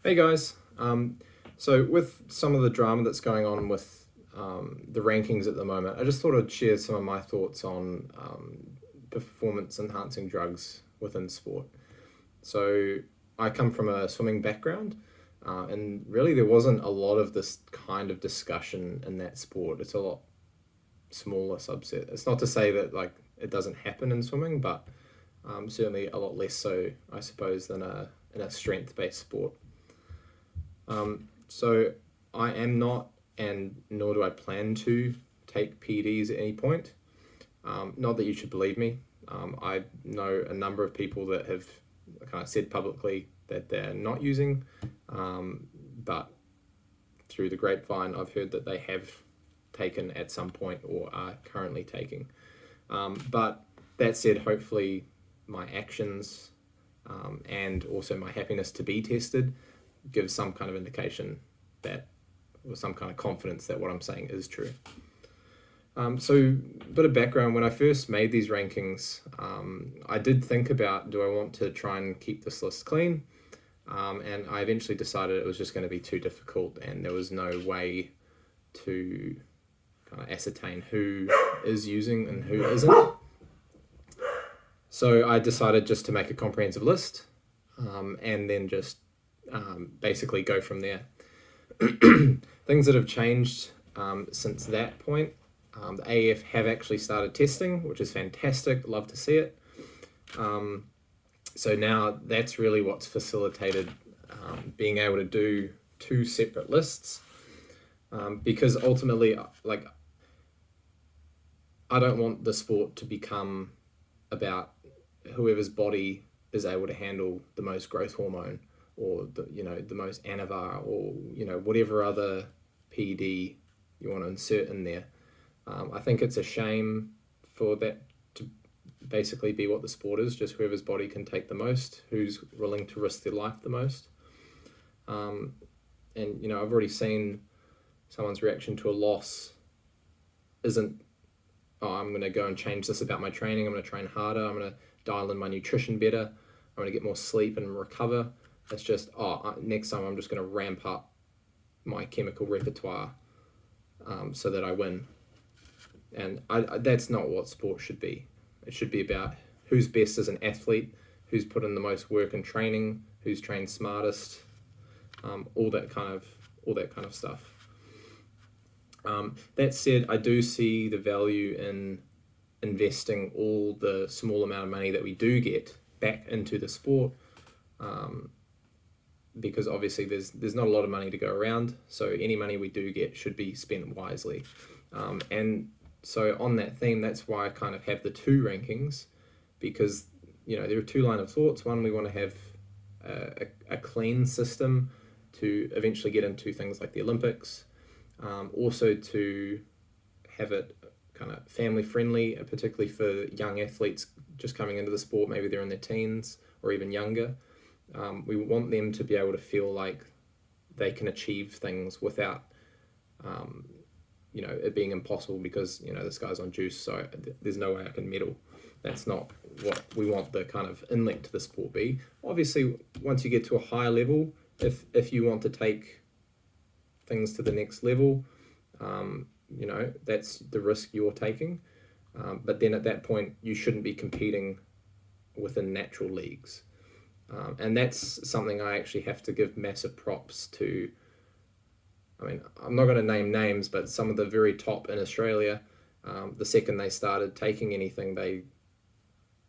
Hey guys, so with some of the drama that's going on with the rankings at the moment, I just thought I'd share some of my thoughts on performance enhancing drugs within sport. So I come from a swimming background, and really there wasn't a lot of this kind of discussion in that sport. It's a lot smaller subset. It's not to say that like it doesn't happen in swimming, but certainly a lot less so, I suppose, than in a strength-based sport. So I am not, and nor do I plan to take PEDs at any point. Not that you should believe me. I know a number of people that have kind of said publicly that they're not using, but through the grapevine, I've heard that they have taken at some point or are currently taking. But that said, hopefully my actions and also my happiness to be tested gives some kind of indication that, or some kind of confidence that what I'm saying is true. So a bit of background, when I first made these rankings, I did think about, do I want to try and keep this list clean? And I eventually decided it was just going to be too difficult and there was no way to kind of ascertain who is using and who isn't. So I decided just to make a comprehensive list and then just basically go from there. Things that have changed since that point. The AEF have actually started testing, which is fantastic. Love to see it. So now that's really what's facilitated being able to do two separate lists, because ultimately, like, I don't want the sport to become about whoever's body is able to handle the most growth hormone or the most Anavar or whatever other PED you want to insert in there. I think it's a shame for that to basically be what the sport is, just whoever's body can take the most, who's willing to risk their life the most. And I've already seen someone's reaction to a loss isn't, oh, I'm going to go and change this about my training, I'm going to train harder, I'm going to dial in my nutrition better, I'm going to get more sleep and recover. It's just, next time I'm just going to ramp up my chemical repertoire so that I win. And that's not what sport should be. It should be about who's best as an athlete, who's put in the most work in training, who's trained smartest, all that kind of stuff. That said, I do see the value in investing all the small amount of money that we do get back into the sport, because obviously there's not a lot of money to go around, so any money we do get should be spent wisely. And so on that theme, that's why I kind of have the two rankings, because there are two line of thoughts. One, we want to have a clean system to eventually get into things like the Olympics, also to have it kind of family friendly, particularly for young athletes just coming into the sport. Maybe they're in their teens or even younger. We want them to be able to feel like they can achieve things without it being impossible because this guy's on juice, so there's no way I can medal. That's not what we want the kind of inlet to the sport be. Obviously, once you get to a higher level, if you want to take things to the next level, that's the risk you're taking. But then at that point, you shouldn't be competing within natural leagues. And that's something I actually have to give massive props to. I mean, I'm not going to name names, but some of the very top in Australia, the second they started taking anything, they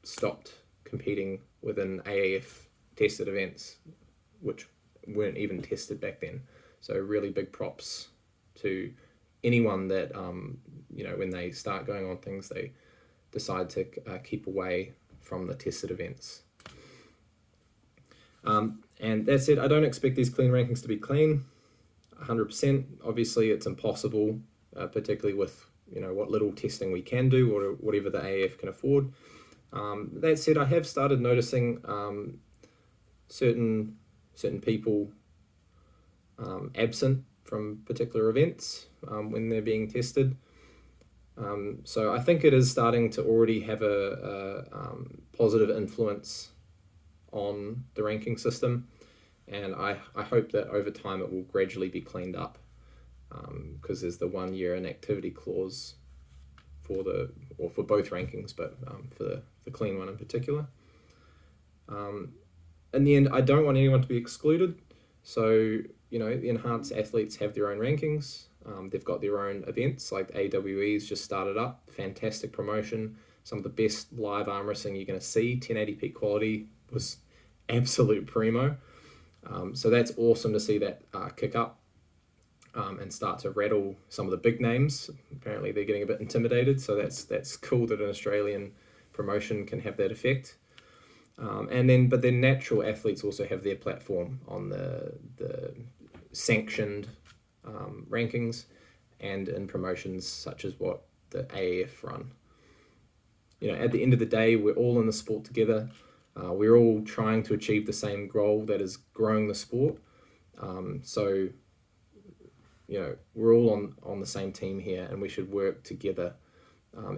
stopped competing within AAF tested events, which weren't even tested back then. So really big props to anyone that, when they start going on things, they decide to keep away from the tested events. And that said, I don't expect these clean rankings to be clean 100%. Obviously, it's impossible, particularly with what little testing we can do or whatever the AAF can afford. That said, I have started noticing certain people absent from particular events when they're being tested. So I think it is starting to already have a positive influence on the ranking system. and I hope that over time it will gradually be cleaned up, because there's the 1 year inactivity clause for both rankings, but for the clean one in particular. In the end, I don't want anyone to be excluded. So, the enhanced athletes have their own rankings. They've got their own events, like AWE's just started up. Fantastic promotion. Some of the best live arm wrestling you're going to see. 1080p quality was absolute primo. So that's awesome to see that kick up and start to rattle some of the big names. Apparently they're getting a bit intimidated, so that's cool that an Australian promotion can have that effect. But then natural athletes also have their platform on the sanctioned rankings and in promotions such as what the AAF run. At the end of the day, we're all in the sport together. We're all trying to achieve the same goal, that is growing the sport. So we're all on the same team here, and we should work together.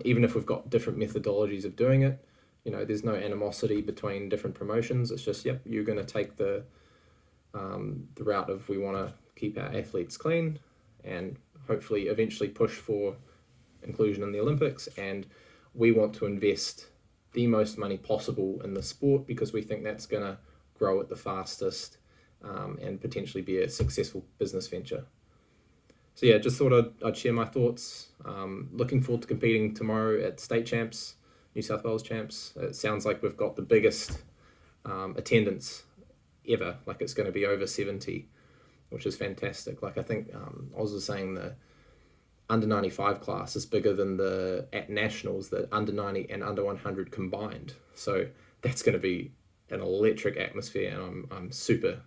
Even if we've got different methodologies of doing it, there's no animosity between different promotions. It's just, you're going to take the route of, we want to keep our athletes clean and hopefully eventually push for inclusion in the Olympics. And we want to invest the most money possible in the sport because we think that's going to grow it the fastest and potentially be a successful business venture. So just thought I'd share my thoughts. Looking forward to competing tomorrow at State Champs, New South Wales Champs. It sounds like we've got the biggest attendance ever. Like, it's going to be over 70, which is fantastic. Like, I think Oz was saying the under 95 class is bigger than at nationals, the under 90 and under 100 combined. So that's going to be an electric atmosphere, and I'm super,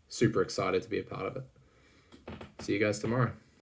super excited to be a part of it. See you guys tomorrow.